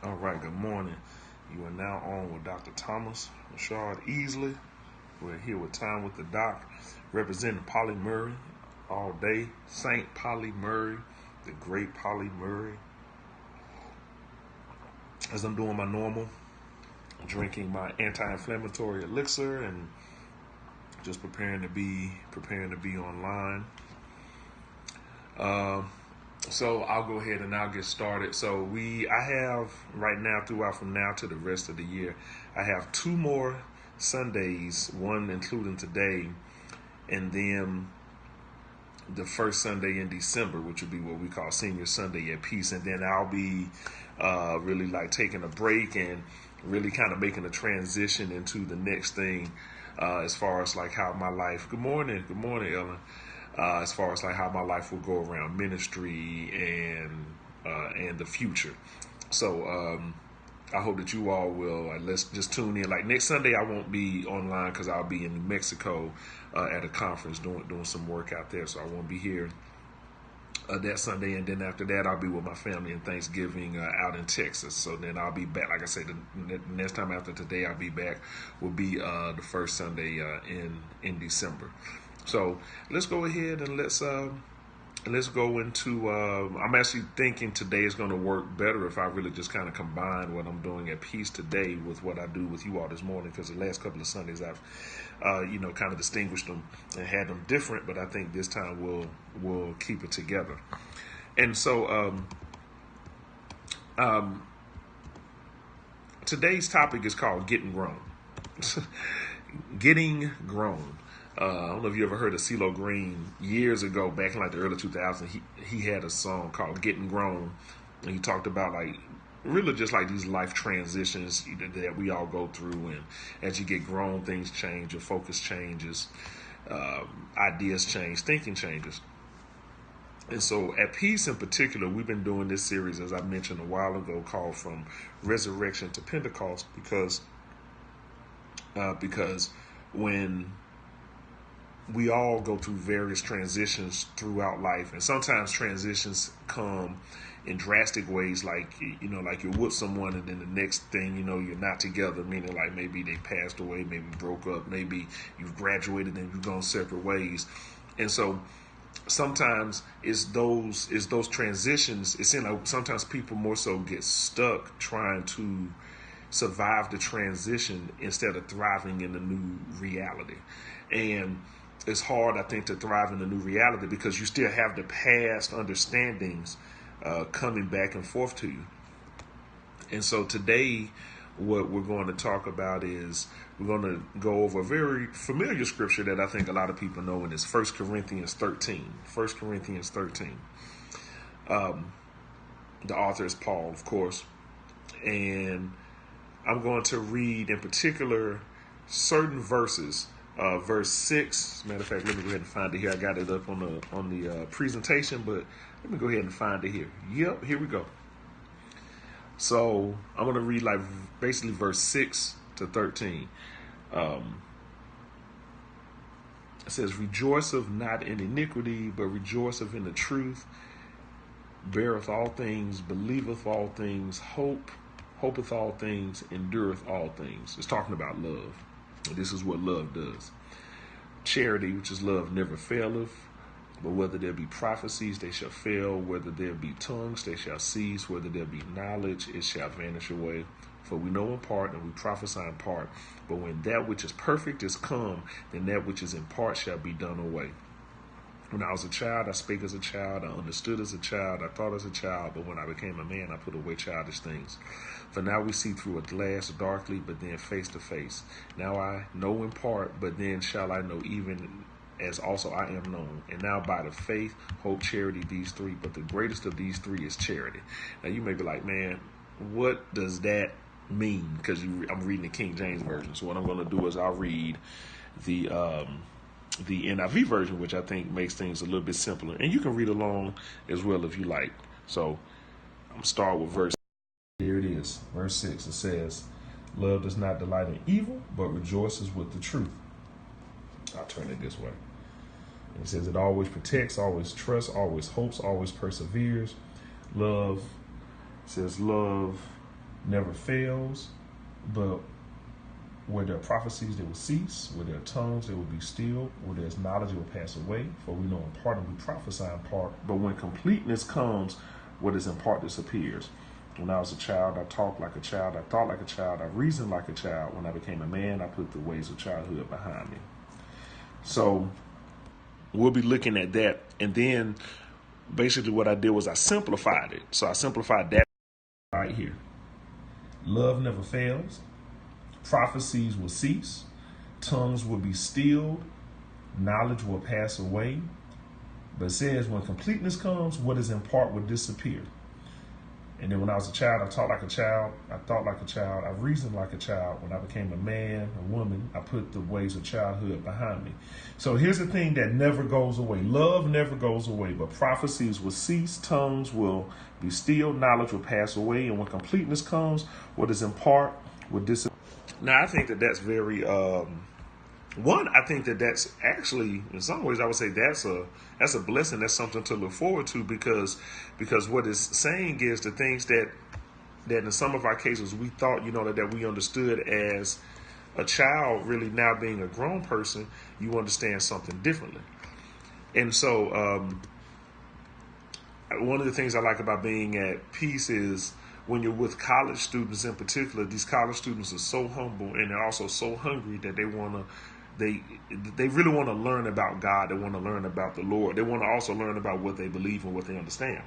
All right, good morning. You are now on with Dr. Thomas Rashard Easley. We're here with Time with the Doc, representing Polly Murray all day. Saint Polly Murray, the great Polly Murray. As I'm doing my normal, drinking my anti-inflammatory elixir and just preparing to be online. So I'll go ahead and I'll get started. So I have right now, throughout from now to the rest of the year, I have 2 more Sundays, one including today, and then the first Sunday in December, which will be what we call Senior Sunday at Peace. And then I'll be really like taking a break and really kind of making a transition into the next thing, as far as like how my life. Good morning, Ellen. As far as like how my life will go around ministry and the future. So I hope that you all will. Let's just tune in. Like next Sunday, I won't be online because I'll be in New Mexico at a conference doing some work out there. So I won't be here that Sunday, and then after that, I'll be with my family in Thanksgiving out in Texas. So then I'll be back. Like I said, the next time after today, I'll be back. Will be the first Sunday in December. So let's go ahead and let's go into. I'm actually thinking today is going to work better if I really just kind of combine what I'm doing at Peace today with what I do with you all this morning, because the last couple of Sundays I've kind of distinguished them and had them different, but I think this time we'll keep it together. And so today's topic is called Getting Grown. Getting Grown. I don't know if you ever heard of CeeLo Green. Years ago, back in like the early 2000s, he had a song called Getting Grown, and he talked about like really just like these life transitions that we all go through, and as you get grown, things change, your focus changes, ideas change, thinking changes. And so at Peace in particular, we've been doing this series, as I mentioned a while ago, called From Resurrection to Pentecost, because when we all go through various transitions throughout life, and sometimes transitions come in drastic ways, like like you're with someone and then the next thing you're not together, meaning like maybe they passed away, maybe broke up, maybe you've graduated and you've gone separate ways. And so sometimes it's those transitions. It seems like sometimes people more so get stuck trying to survive the transition instead of thriving in the new reality. And it's hard, I think, to thrive in the new reality because you still have the past understandings coming back and forth to you. And so today, what we're going to talk about is we're going to go over a very familiar scripture that I think a lot of people know, and it's 1 Corinthians 13. 1 Corinthians 13. The author is Paul, of course. And I'm going to read in particular certain verses. Verse 6. As a matter of fact, let me go ahead and find it here. I got it up on the presentation, but let me go ahead and find it here. Yep, here we go. So I'm going to read like basically verse 6 to 13. It says, "Rejoiceth not in iniquity, but rejoiceth in the truth. Beareth all things, believeth all things, hopeth all things, endureth all things." It's talking about love. This is what love does. "Charity, which is love, never faileth. But whether there be prophecies, they shall fail. Whether there be tongues, they shall cease. Whether there be knowledge, it shall vanish away. For we know in part, and we prophesy in part. But when that which is perfect is come, then that which is in part shall be done away. When I was a child, I spake as a child, I understood as a child, I thought as a child, but when I became a man, I put away childish things. For now we see through a glass darkly, but then face to face. Now I know in part, but then shall I know even as also I am known. And now by the faith, hope, charity, these three, but the greatest of these three is charity." Now you may be like, man, what does that mean? Because I'm reading the King James Version. So what I'm going to do is I'll read the NIV version, which I think makes things a little bit simpler. And you can read along as well if you like. So I'm start with verse. Here it is, verse 6. It says, "Love does not delight in evil, but rejoices with the truth." I'll turn it this way. It says it always protects, always trusts, always hopes, always perseveres. Love never fails, but where there are prophecies, they will cease. Where there are tongues, they will be still. Where there's knowledge, it will pass away. For we know in part and we prophesy in part. But when completeness comes, what is in part disappears. When I was a child, I talked like a child. I thought like a child. I reasoned like a child. When I became a man, I put the ways of childhood behind me. So we'll be looking at that. And then basically what I did was I simplified it. So I simplified that right here. Love never fails. Prophecies will cease, tongues will be stilled, knowledge will pass away. But it says when completeness comes, what is in part will disappear. And then when I was a child, I talked like a child, I thought like a child, I reasoned like a child. When I became a man, a woman, I put the ways of childhood behind me. So here's the thing that never goes away. Love never goes away, but prophecies will cease, tongues will be stilled, knowledge will pass away. And when completeness comes, what is in part will disappear. Now, I think that that's very, I think that that's actually, in some ways, I would say that's a blessing. That's something to look forward to because what it's saying is the things that in some of our cases we thought, that we understood as a child, really now being a grown person, you understand something differently. And so one of the things I like about being at peace is when you're with college students in particular, these college students are so humble and they're also so hungry that they really want to learn about God. They want to learn about the Lord. They want to also learn about what they believe and what they understand.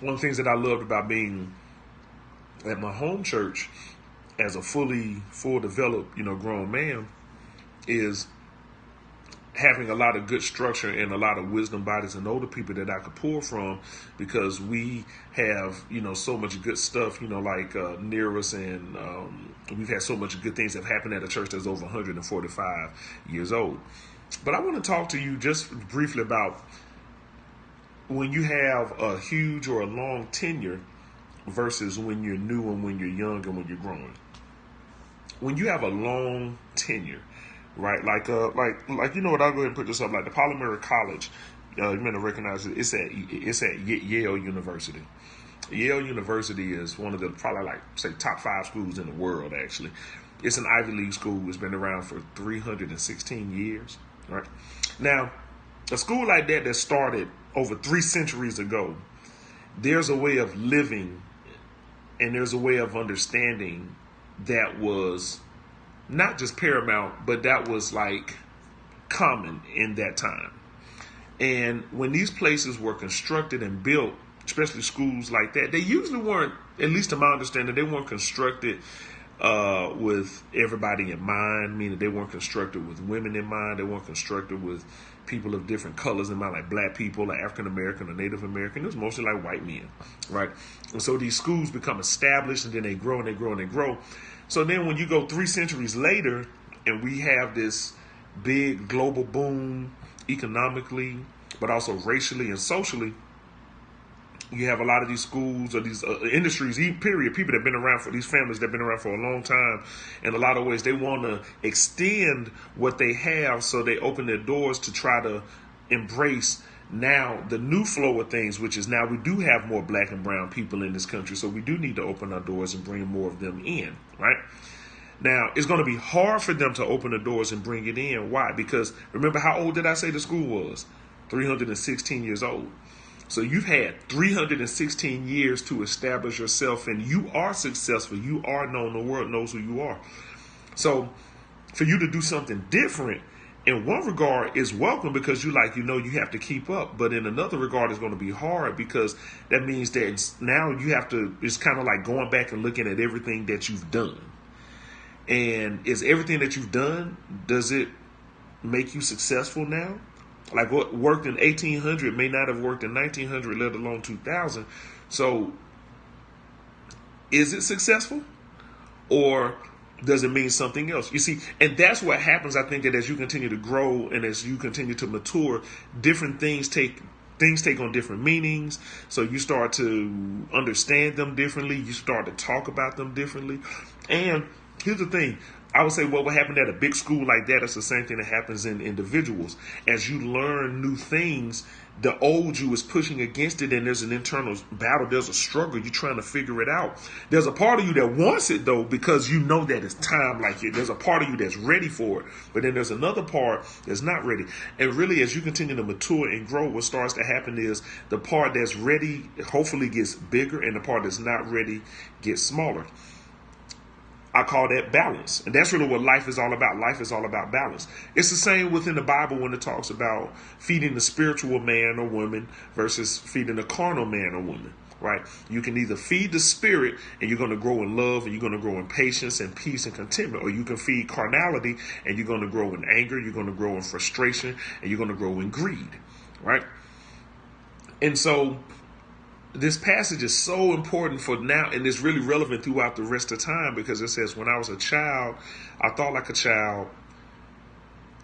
One of the things that I loved about being at my home church as a full developed, grown man is having a lot of good structure and a lot of wisdom bodies and older people that I could pull from, because we have, so much good stuff, like near us, and we've had so much good things that have happened at a church that's over 145 years old. But I want to talk to you just briefly about when you have a huge or a long tenure versus when you're new and when you're young and when you're growing. When you have a long tenure, right? Like what? I'll go ahead and put this up. Like the Palomar College, you may not recognize it. It's at Yale University. Yale University is one of the probably top 5 schools in the world. Actually, it's an Ivy League school. It's been around for 316 years. Right now, a school like that started over 3 centuries ago. There's a way of living, and there's a way of understanding that was not just paramount, but that was common in that time. And when these places were constructed and built, especially schools like that, they usually weren't, at least to my understanding, they weren't constructed with everybody in mind, meaning they weren't constructed with women in mind. They weren't constructed with people of different colors in mind, like black people, like African American or Native American. It was mostly like white men, right? And so these schools become established, and then they grow and they grow and they grow. So then when you go 3 centuries later and we have this big global boom economically, but also racially and socially, you have a lot of these schools or these industries, period, people that have been around for these families that have been around for a long time. In a lot of ways, they want to extend what they have, so they open their doors to try to embrace now the new flow of things, which is now we do have more black and brown people in this country. So we do need to open our doors and bring more of them in, right? Now, it's going to be hard for them to open the doors and bring it in. Why? Because remember, how old did I say the school was? 316 years old. So you've had 316 years to establish yourself, and you are successful. You are known. The world knows who you are. So for you to do something different, in one regard, is welcome, because you have to keep up. But in another regard, it's going to be hard, because that means that now you have to, it's kind of like going back and looking at everything that you've done. And is everything that you've done, does it make you successful now? Like what worked in 1800 may not have worked in 1900, let alone 2000. So is it successful, or does it mean something else? You see, and that's what happens. I think that as you continue to grow and as you continue to mature, different things take on different meanings. So you start to understand them differently. You start to talk about them differently. And here's the thing. I would say what would happen at a big school like that is the same thing that happens in individuals. As you learn new things, the old you is pushing against it, and there's an internal battle. There's a struggle. You're trying to figure it out. There's a part of you that wants it, though, because you know that it's time like it. There's a part of you that's ready for it, but then there's another part that's not ready. And really, as you continue to mature and grow, what starts to happen is the part that's ready hopefully gets bigger, and the part that's not ready gets smaller. I call that balance. And that's really what life is all about. Life is all about balance. It's the same within the Bible when it talks about feeding the spiritual man or woman versus feeding the carnal man or woman, right? You can either feed the spirit and you're going to grow in love and you're going to grow in patience and peace and contentment, or you can feed carnality and you're going to grow in anger, you're going to grow in frustration, and you're going to grow in greed, right? And so this passage is so important for now, and it's really relevant throughout the rest of time, because it says, when I was a child, I thought like a child,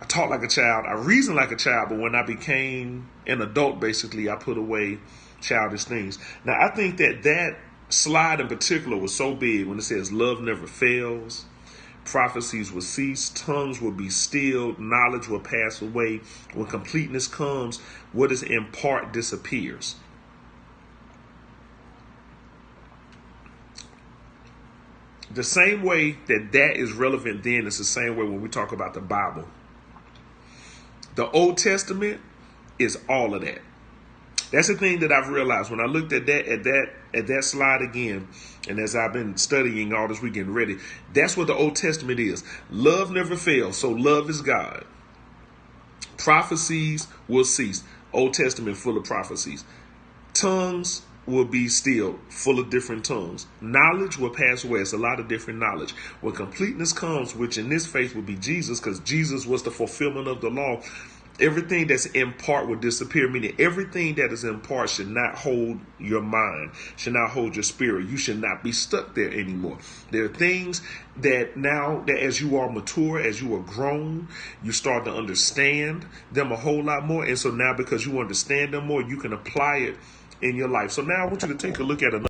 I taught like a child, I reasoned like a child, but when I became an adult, basically, I put away childish things. Now, I think that slide in particular was so big when it says love never fails, prophecies will cease, tongues will be stilled, knowledge will pass away. When completeness comes, what is in part disappears. The same way that is relevant then is the same way when we talk about the Bible. The Old Testament is all of that. That's the thing that I've realized when I looked at that slide again, and as I've been studying all this week getting ready, that's what the Old Testament is. Love never fails, so love is God. Prophecies will cease. Old Testament full of prophecies. Tongues will be still, full of different tongues. Knowledge will pass away. It's a lot of different knowledge. When completeness comes, which in this faith will be Jesus, because Jesus was the fulfillment of the law, everything that's in part will disappear, meaning everything that is in part should not hold your mind, should not hold your spirit. You should not be stuck there anymore. There are things that now that as you are mature, as you are grown, you start to understand them a whole lot more. And so now because you understand them more, you can apply it in your life. So now I want you to take a look at another.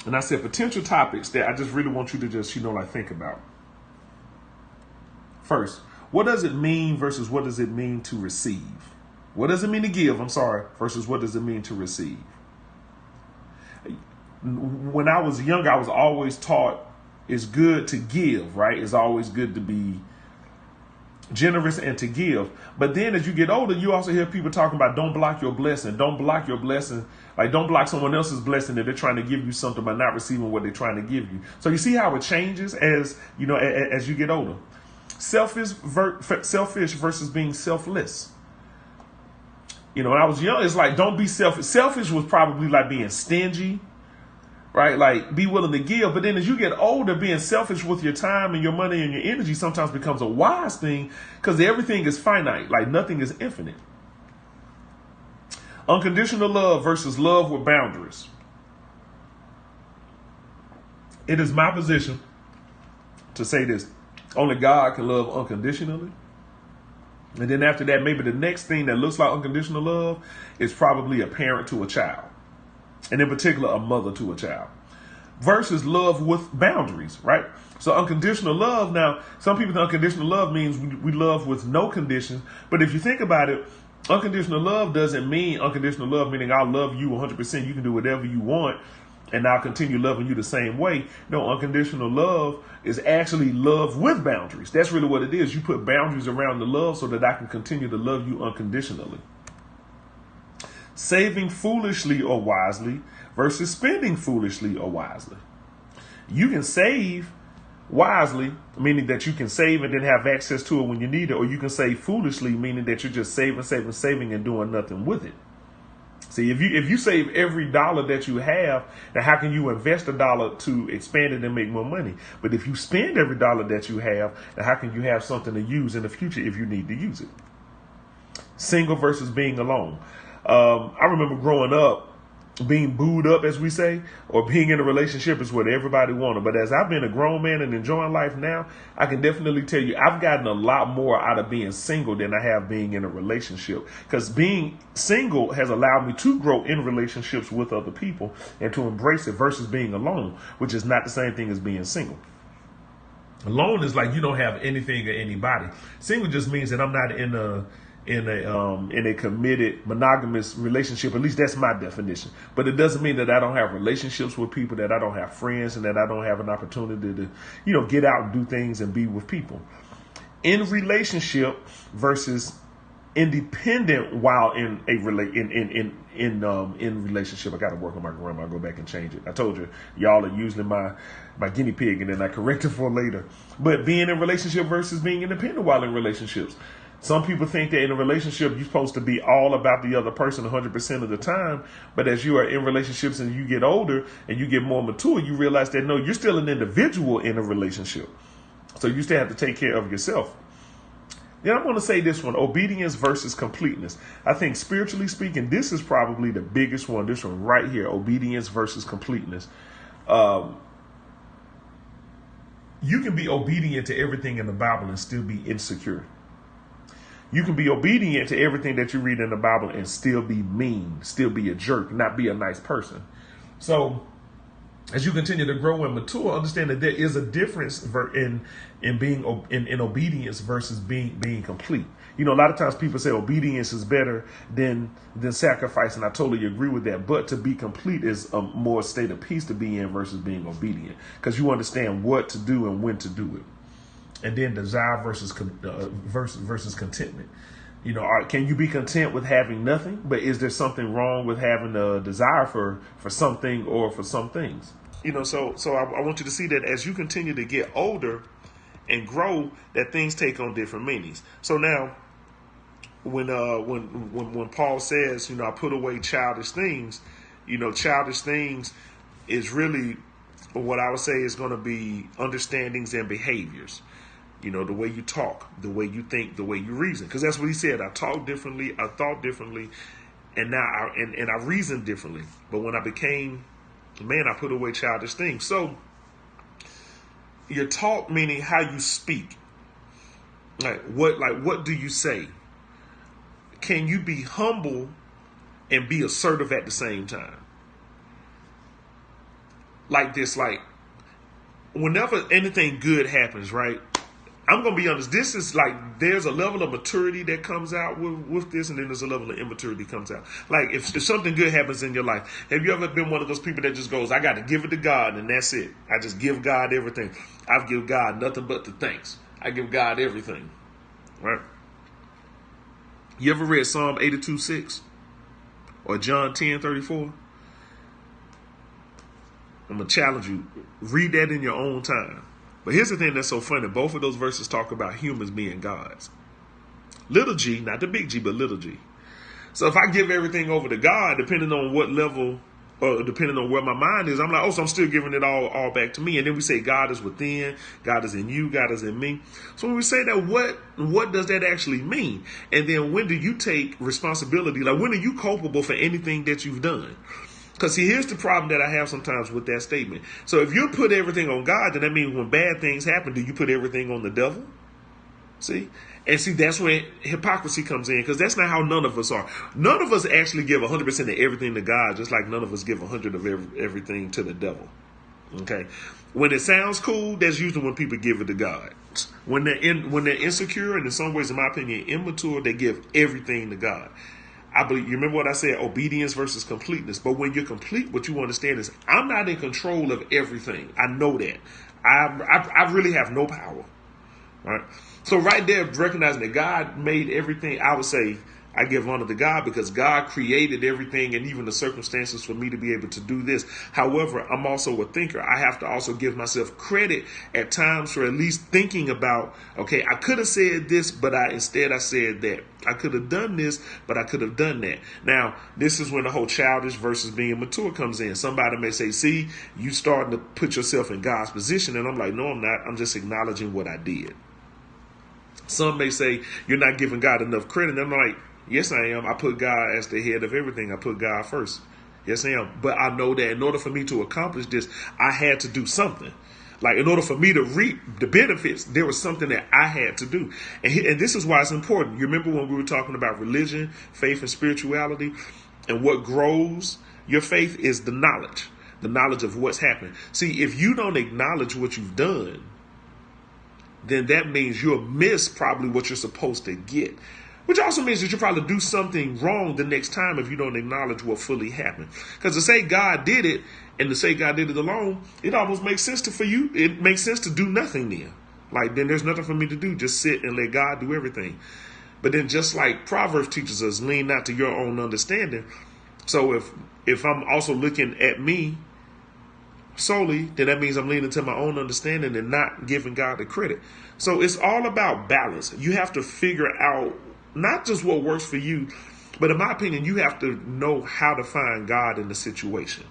And I said potential topics that I just really want you to just, think about. First, what does it mean versus what does it mean to receive? What does it mean to give? Versus what does it mean to receive? When I was young, I was always taught it's good to give, right? It's always good to be generous and to give. But then as you get older, you also hear people talking about don't block your blessing. Don't block your blessing. Like don't block someone else's blessing that they're trying to give you something by not receiving what they're trying to give you. So you see how it changes as you get older. Selfish versus being selfless. When I was young, it's like don't be selfish. Selfish was probably like being stingy, right? Like be willing to give. But then as you get older, being selfish with your time and your money and your energy sometimes becomes a wise thing because everything is finite. Like nothing is infinite. Unconditional love versus love with boundaries. It is my position to say this. Only God can love unconditionally. And then after that, maybe the next thing that looks like unconditional love is probably a parent to a child. And in particular, a mother to a child. Versus love with boundaries, right? So unconditional love, now, some people think unconditional love means we love with no conditions. But if you think about it, unconditional love doesn't mean unconditional love, meaning I'll love you 100%. You can do whatever you want, and I'll continue loving you the same way. No, unconditional love is actually love with boundaries. That's really what it is. You put boundaries around the love so that I can continue to love you unconditionally. Saving foolishly or wisely versus spending foolishly or wisely. You can save wisely, meaning that you can save and then have access to it when you need it, or you can save foolishly, meaning that you're just saving and doing nothing with it. See, if you save every dollar that you have, then how can you invest a dollar to expand it and make more money? But if you spend every dollar that you have, then how can you have something to use in the future if you need to use it? Single versus being alone. I remember growing up, being booed up, as we say, or being in a relationship is what everybody wanted. But as I've been a grown man and enjoying life now, I can definitely tell you I've gotten a lot more out of being single than I have being in a relationship. Because being single has allowed me to grow in relationships with other people and to embrace it versus being alone, which is not the same thing as being single. Alone is like you don't have anything or anybody. Single just means that I'm not in a committed monogamous relationship. At least that's my definition. But it doesn't mean that I don't have relationships with people, that I don't have friends, and that I don't have an opportunity to, get out and do things and be with people. In relationship versus independent while in a in relationship. I got to work on my grammar. I'll go back and change it. I told you, y'all are usually my guinea pig, and then I correct it for later. But being in relationship versus being independent while in relationships. Some people think that in a relationship, you're supposed to be all about the other person 100% of the time. But as you are in relationships and you get older and you get more mature, you realize that, no, you're still an individual in a relationship. So you still have to take care of yourself. Then I'm going to say this one, obedience versus completeness. I think spiritually speaking, this is probably the biggest one. This one right here, obedience versus completeness. You can be obedient to everything in the Bible and still be insecure. You can be obedient to everything that you read in the Bible and still be mean, still be a jerk, not be a nice person. So as you continue to grow and mature, understand that there is a difference in being in obedience versus being complete. A lot of times people say obedience is better than sacrifice, and I totally agree with that. But to be complete is a more state of peace to be in versus being obedient, because you understand what to do and when to do it. And then desire versus contentment. Can you be content with having nothing? But is there something wrong with having a desire for something or for some things? So I want you to see that as you continue to get older and grow, that things take on different meanings. So now, when Paul says, I put away childish things, childish things is really what I would say is going to be understandings and behaviors. The way you talk, the way you think, the way you reason. Because that's what he said. I talk differently, I thought differently, and now I reason differently. But when I became a man, I put away childish things. So your talk, meaning how you speak. Like what do you say? Can you be humble and be assertive at the same time? Like this, like whenever anything good happens, right? I'm going to be honest. This is like, there's a level of maturity that comes out with this, and then there's a level of immaturity comes out. Like if something good happens in your life, have you ever been one of those people that just goes, I got to give it to God and that's it. I just give God everything. I give God nothing but the thanks. I give God everything. Right? You ever read Psalm 82:6 or John 10:34? I'm going to challenge you. Read that in your own time. But here's the thing that's so funny. Both of those verses talk about humans being gods. Little g, not the big G, but little g. So if I give everything over to God, depending on what level, or depending on where my mind is, I'm like, so I'm still giving it all back to me. And then we say God is within, God is in you, God is in me. So when we say that, what does that actually mean? And then when do you take responsibility? Like when are you culpable for anything that you've done? Because see, here's the problem that I have sometimes with that statement. So if you put everything on God, then that means when bad things happen, do you put everything on the devil? See? And see, that's where hypocrisy comes in, because that's not how none of us are. None of us actually give 100% of everything to God, just like none of us give 100 of everything to the devil. Okay? When it sounds cool, that's usually when people give it to God. When they're insecure, and in some ways, in my opinion, immature, they give everything to God. I believe, you remember what I said, obedience versus completeness. But when you're complete, what you understand is I'm not in control of everything. I know that. I really have no power. Right? So right there, recognizing that God made everything, I would say I give honor to God because God created everything and even the circumstances for me to be able to do this. However, I'm also a thinker. I have to also give myself credit at times for at least thinking about, okay, I could have said this, but instead I said that. I could have done this, but I could have done that. Now, this is when the whole childish versus being mature comes in. Somebody may say, see, you starting to put yourself in God's position. And I'm like, no, I'm not. I'm just acknowledging what I did. Some may say, you're not giving God enough credit. And I'm like, yes, I am. I put God as the head of everything. I put God first. Yes, I am. But I know that in order for me to accomplish this, I had to do something. Like in order for me to reap the benefits, there was something that I had to do. And this is why it's important. You remember when we were talking about religion, faith, and spirituality, and what grows your faith is the knowledge of what's happened. See, if you don't acknowledge what you've done, then that means you'll miss probably what you're supposed to get. Which also means that you'll probably do something wrong the next time if you don't acknowledge what fully happened. Because to say God did it and to say God did it alone, it almost makes sense for you. It makes sense to do nothing then. Like, then there's nothing for me to do. Just sit and let God do everything. But then just like Proverbs teaches us, lean not to your own understanding. So if I'm also looking at me solely, then that means I'm leaning to my own understanding and not giving God the credit. So it's all about balance. You have to figure out not just what works for you, but in my opinion, you have to know how to find God in the situation.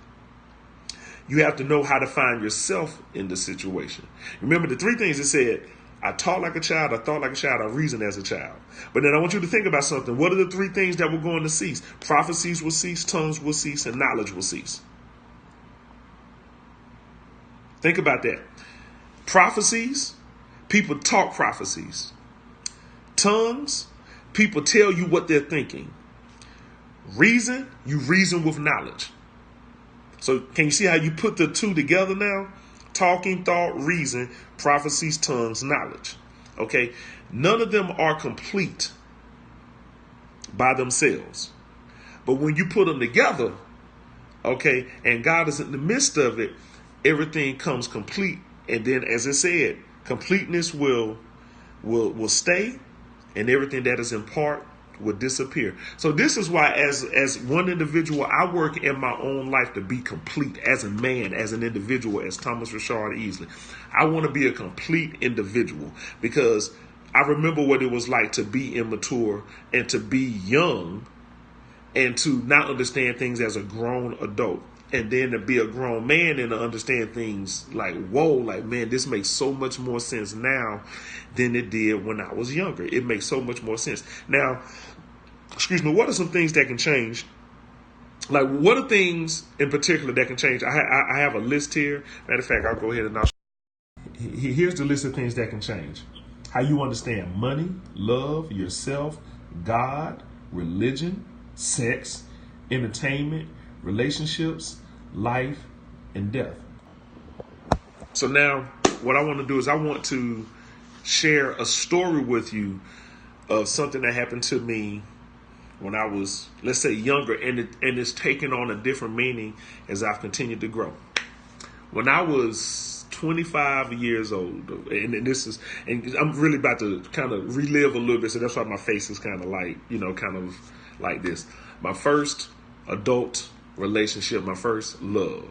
You have to know how to find yourself in the situation. Remember the three things it said: I taught like a child, I thought like a child, I reasoned as a child. But then I want you to think about something. What are the three things that were going to cease? Prophecies will cease, tongues will cease, and knowledge will cease. Think about that. Prophecies, people talk prophecies. Tongues, people tell you what they're thinking. Reason, you reason with knowledge. So can you see how you put the two together now? Talking, thought, reason, prophecies, tongues, knowledge. Okay. None of them are complete by themselves. But when you put them together, okay, and God is in the midst of it, everything comes complete. And then, as I said, completeness will stay, and everything that is in part will disappear. So this is why, as one individual, I work in my own life to be complete as a man, as an individual, as Thomas Rashard Easley. I want to be a complete individual because I remember what it was like to be immature and to be young and to not understand things as a grown adult. And then to be a grown man and to understand things like, whoa, like, man, this makes so much more sense now than it did when I was younger. It makes so much more sense. Now, excuse me, what are some things that can change? Like, what are things in particular that can change? I have a list here. Matter of fact, I'll go ahead and here's the list of things that can change. How you understand money, love, yourself, God, religion, sex, entertainment, relationships, life, and death. So now what I want to do is I want to share a story with you of something that happened to me when I was, let's say, younger, and it's taken on a different meaning as I've continued to grow. When I was 25 years old, and I'm really about to kind of relive a little bit, so that's why my face is kind of like, kind of like this. My first adult relationship, my first love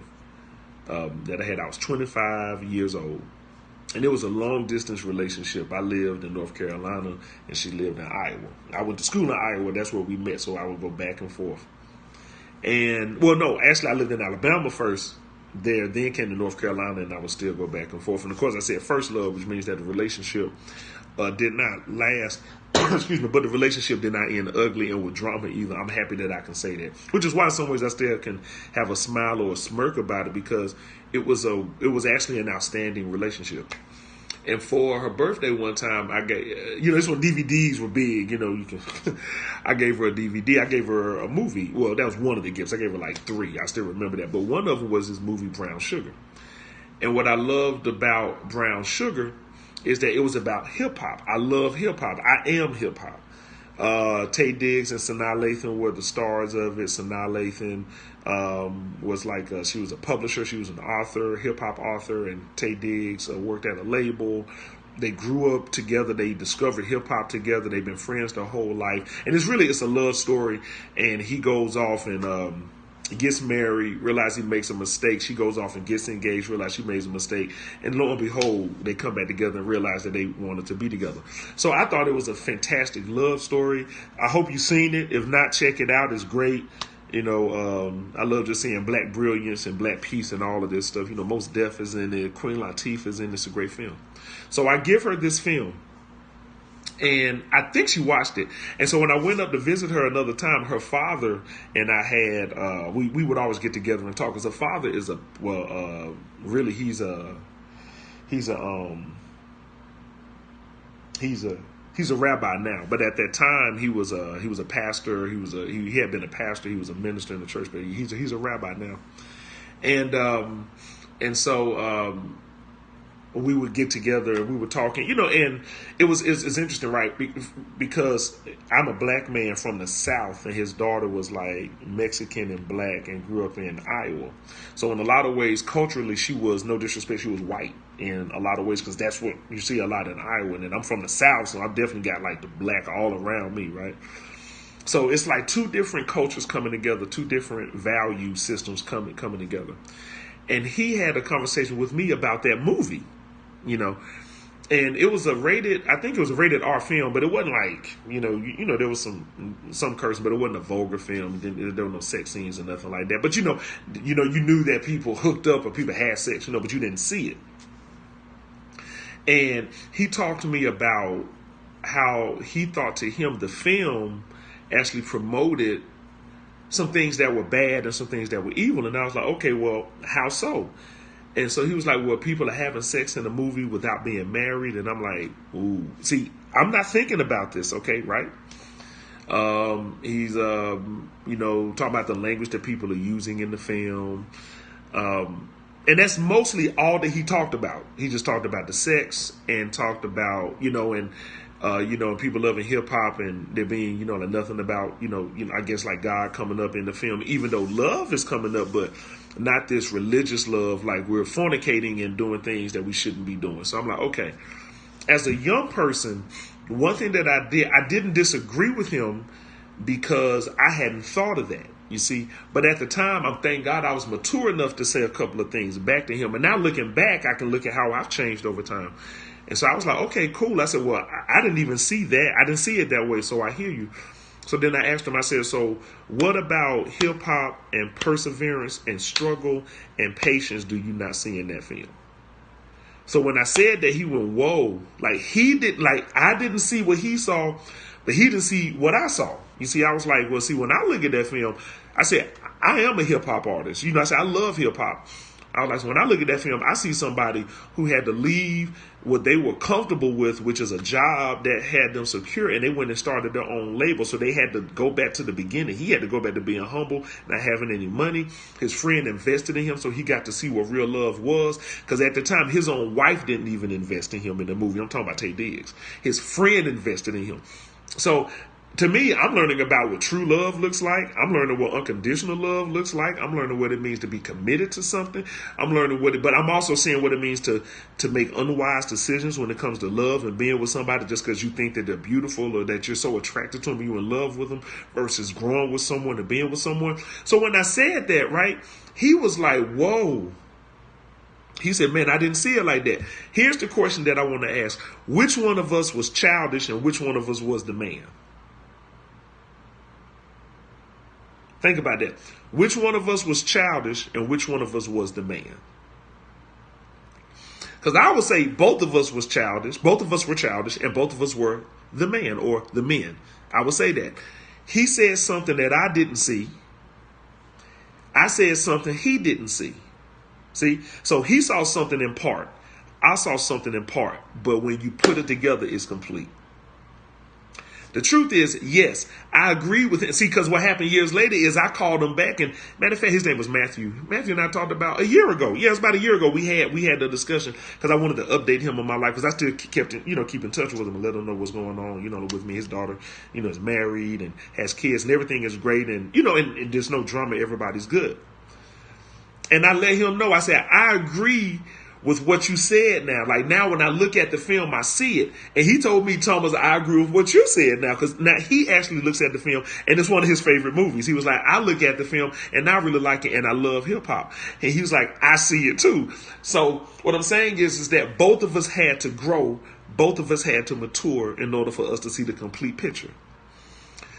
that I had, I was 25 years old. And it was a long distance relationship. I lived in North Carolina and she lived in Iowa. I went to school in Iowa. That's where we met. So I would go back and forth. And, well, no, actually I lived in Alabama first there, then came to North Carolina, and I would still go back and forth. And of course I said first love, which means that the relationship did not last, excuse me, but the relationship did not end ugly and with drama either. I'm happy that I can say that, which is why in some ways I still can have a smile or a smirk about it, because it was actually an outstanding relationship. And for her birthday one time, I gave, this when DVDs were big, I gave her a DVD. I gave her a movie. Well, that was one of the gifts. I gave her like 3. I still remember that. But one of them was this movie, Brown Sugar. And what I loved about Brown Sugar is that it was about hip hop. I love hip hop. I am hip hop. Tay Diggs and Sanaa Lathan were the stars of it. Sanaa Lathan was like, she was a publisher. She was an author, hip hop author, and Tay Diggs worked at a label. They grew up together. They discovered hip hop together. They've been friends their whole life. And it's a love story. And he goes off and gets married, realizes he makes a mistake. She goes off and gets engaged, realizes she made a mistake. And lo and behold, they come back together and realize that they wanted to be together. So I thought it was a fantastic love story. I hope you've seen it. If not, check it out. It's great. I love just seeing black brilliance and black peace and all of this stuff. Mos Def is in it. Queen Latifah is in it. It's a great film. So I give her this film. And I think she watched it. And so when I went up to visit her another time, her father and I had, we would always get together and talk. Because her father is he's a rabbi now. But at that time, he was a pastor. He had been a pastor. He was a minister in the church, but he's a rabbi now. And so we would get together and we were talking, and it's interesting, right? Because I'm a black man from the South, and his daughter was like Mexican and black and grew up in Iowa. So in a lot of ways, culturally, she was, no disrespect, she was white in a lot of ways, because that's what you see a lot in Iowa. And I'm from the South, so I've definitely got like the black all around me, right? So it's like two different cultures coming together, two different value systems coming together. And he had a conversation with me about that movie. And it was I think it was a rated R film, but it wasn't like, there was some cursing, but it wasn't a vulgar film. There were no sex scenes or nothing like that. But you knew that people hooked up or people had sex, but you didn't see it. And he talked to me about how he thought to him the film actually promoted some things that were bad and some things that were evil. And I was like, okay, well, how so? And so he was like, well, people are having sex in a movie without being married. And I'm like, ooh. See, I'm not thinking about this, okay, right? He's, talking about the language that people are using in the film. And that's mostly all that he talked about. He just talked about the sex and talked about, people loving hip hop and there being, like nothing about, I guess like God coming up in the film, even though love is coming up, but not this religious love, like we're fornicating and doing things that we shouldn't be doing. So I'm like, okay, as a young person, one thing that I didn't disagree with him because I hadn't thought of that, you see. But at the time, thank God I was mature enough to say a couple of things back to him. And now looking back, I can look at how I've changed over time. And so I was like, okay, cool. I said, well, I didn't even see that. I didn't see it that way. So I hear you. So then I asked him, I said, so what about hip hop and perseverance and struggle and patience do you not see in that film? So when I said that, he went, whoa, like I didn't see what he saw, but he didn't see what I saw. You see, I was like, well, see, when I look at that film, I said, I am a hip hop artist. I said, I love hip hop. I was like, so when I look at that film, I see somebody who had to leave what they were comfortable with, which is a job that had them secure, and they went and started their own label. So they had to go back to the beginning. He had to go back to being humble, not having any money. His friend invested in him, so he got to see what real love was. Because at the time, his own wife didn't even invest in him in the movie. I'm talking about Tay Diggs. His friend invested in him. So to me, I'm learning about what true love looks like. I'm learning what unconditional love looks like. I'm learning what it means to be committed to something. I'm learning but I'm also seeing what it means to make unwise decisions when it comes to love and being with somebody just because you think that they're beautiful or that you're so attracted to them, you're in love with them, versus growing with someone and being with someone. So when I said that, right, he was like, whoa. He said, man, I didn't see it like that. Here's the question that I want to ask. Which one of us was childish and which one of us was the man? Think about that. Which one of us was childish and which one of us was the man? Because I would say both of us was childish. Both of us were childish and both of us were the man or the men. I would say that. He said something that I didn't see. I said something he didn't see. See? So he saw something in part. I saw something in part. But when you put it together, it's complete. The truth is, yes, I agree with it. See, because what happened years later is I called him back, and matter of fact, his name was Matthew. Matthew and I talked about a year ago. Yeah, it was about a year ago. We had the discussion because I wanted to update him on my life because I still keep in touch with him and let him know what's going on. With me, his daughter, is married and has kids, and everything is great, and and there's no drama. Everybody's good. And I let him know. I said, I agree with what you said now. Like now when I look at the film, I see it. And he told me, Thomas, I agree with what you said now. Because now he actually looks at the film and it's one of his favorite movies. He was like, I look at the film and I really like it and I love hip hop. And he was like, I see it too. So what I'm saying is that both of us had to grow. Both of us had to mature in order for us to see the complete picture.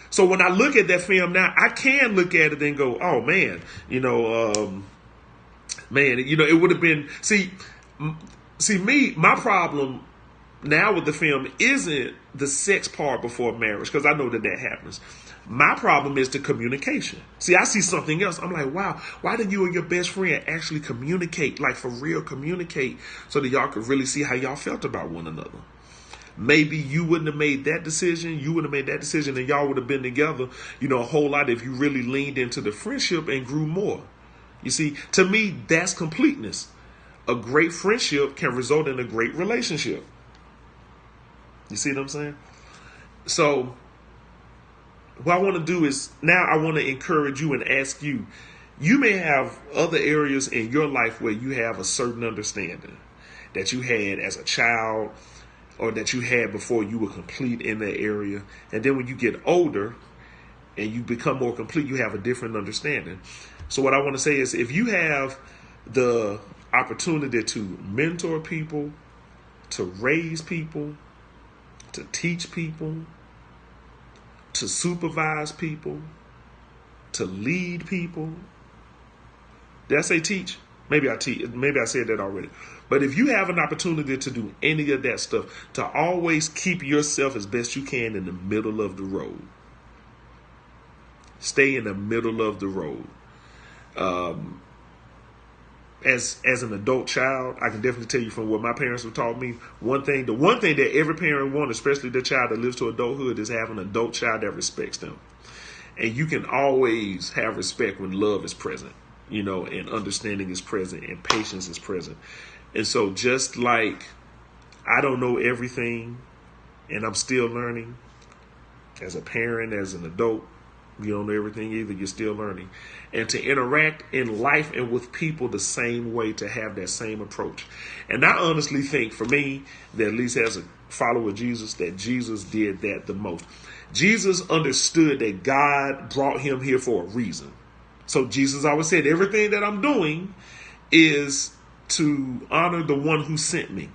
So when I look at that film now, I can look at it and go, oh man, it would have been, see me, my problem now with the film isn't the sex part before marriage, because I know that happens. My problem is the communication. See, I see something else. I'm like, wow, why didn't you and your best friend actually communicate, like for real communicate, so that y'all could really see how y'all felt about one another? Maybe you wouldn't have made that decision. You would have made that decision and y'all would have been together, a whole lot if you really leaned into the friendship and grew more. You see, to me, that's completeness. a great friendship can result in a great relationship. You see what I'm saying? So what I want to do is now I want to encourage you and ask you, you may have other areas in your life where you have a certain understanding that you had as a child or that you had before you were complete in that area. And then when you get older and you become more complete, you have a different understanding. So what I want to say is, if you have the opportunity to mentor people, to raise people, to teach people, to supervise people, to lead people. Did I say teach? Maybe I said that already. But if you have an opportunity to do any of that stuff, to always keep yourself as best you can in the middle of the road. Stay in the middle of the road. As an adult child, I can definitely tell you from what my parents have taught me, the one thing that every parent wants, especially the child that lives to adulthood, is have an adult child that respects them. And you can always have respect when love is present, and understanding is present and patience is present. And so just like I don't know everything and I'm still learning as a parent, as an adult, you don't know everything either. You're still learning. And to interact in life and with people the same way, to have that same approach. And I honestly think, for me, that at least as a follower of Jesus, that Jesus did that the most. Jesus understood that God brought him here for a reason. So Jesus always said, everything that I'm doing is to honor the one who sent me.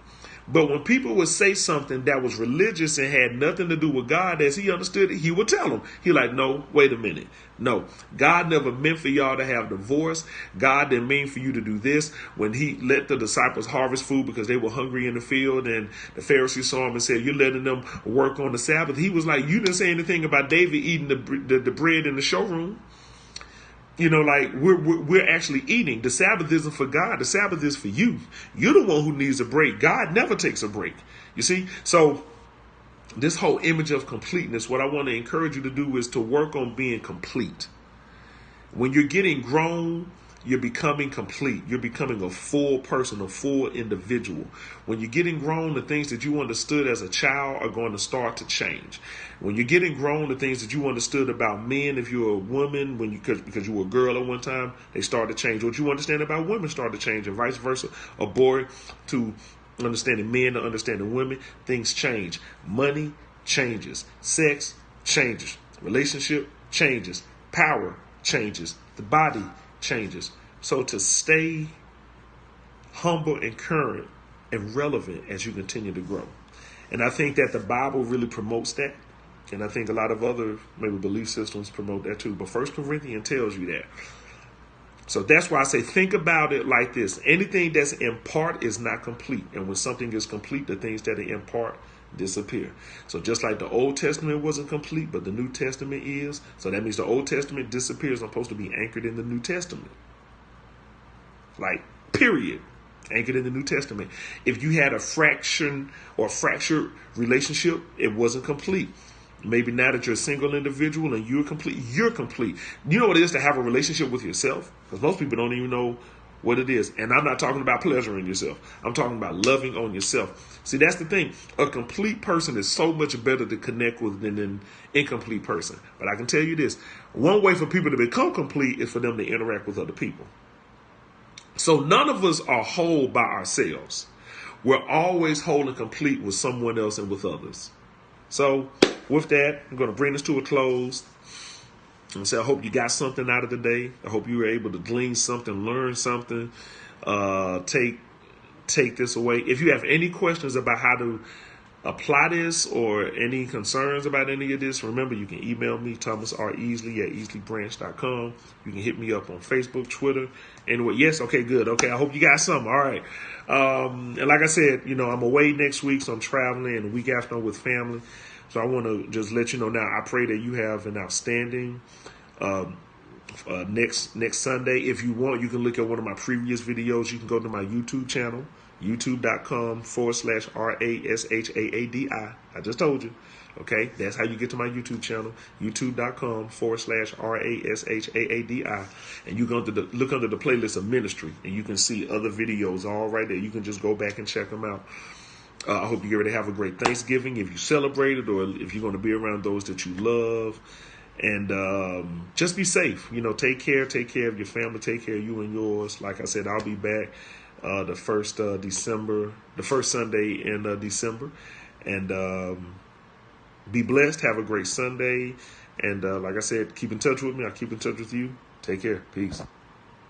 But when people would say something that was religious and had nothing to do with God, as he understood it, he would tell them. He like, no, wait a minute. No, God never meant for y'all to have divorce. God didn't mean for you to do this. When he let the disciples harvest food because they were hungry in the field, and the Pharisees saw him and said, you're letting them work on the Sabbath. He was like, you didn't say anything about David eating the bread in the showroom. Like we're actually eating. The Sabbath isn't for God. The Sabbath is for you. You're the one who needs a break. God never takes a break. You see? So this whole image of completeness, what I want to encourage you to do is to work on being complete. When you're getting grown, you're becoming complete. You're becoming a full person, a full individual. When you're getting grown, the things that you understood as a child are going to start to change. When you're getting grown, the things that you understood about men, if you're a woman, because you were a girl at one time, they start to change. What you understand about women start to change, and vice versa. A boy to understanding men to understanding women, things change. Money changes. Sex changes. Relationship changes. Power changes. The body changes. So to stay humble and current and relevant as you continue to grow. And I think that the Bible really promotes that. And I think a lot of other maybe belief systems promote that too. But 1 Corinthians tells you that. So that's why I say, think about it like this. Anything that's in part is not complete. And when something is complete, the things that are in part disappear. So just like the Old Testament wasn't complete, but the New Testament is. So that means the Old Testament disappears. I'm supposed to be anchored in the New Testament. Like, period. Anchored in the New Testament. If you had a fraction or fractured relationship, it wasn't complete. Maybe now that you're a single individual and you're complete, you're complete. You know what it is to have a relationship with yourself? Because most people don't even know what it is. And I'm not talking about pleasuring yourself. I'm talking about loving on yourself. See, that's the thing. A complete person is so much better to connect with than an incomplete person. But I can tell you this. One way for people to become complete is for them to interact with other people. So none of us are whole by ourselves. We're always whole and complete with someone else and with others. So with that, I'm going to bring this to a close. And say, I hope you got something out of the day. I hope you were able to glean something, learn something, take this away. If you have any questions about how to apply this or any concerns about any of this, remember you can email me, Thomas R. Easley at easleybranch.com. You can hit me up on Facebook, Twitter. Anyway, yes, okay, good. Okay, I hope you got something. All right. And like I said, I'm away next week, so I'm traveling, and the week after I'm with family. So I want to just let you know now, I pray that you have an outstanding next Sunday. If you want, you can look at one of my previous videos. You can go to my YouTube channel, youtube.com/RASHAADI. I just told you. Okay, that's how you get to my YouTube channel, youtube.com/RASHAADI. And you go to look under the playlist of ministry, and you can see other videos all right there. You can just go back and check them out. I hope you get ready to have a great Thanksgiving if you celebrate it, or if you're going to be around those that you love. And just be safe. Take care of your family. Take care of you and yours. Like I said, I'll be back the first Sunday in December. And be blessed. Have a great Sunday. And like I said, keep in touch with me. I'll keep in touch with you. Take care. Peace.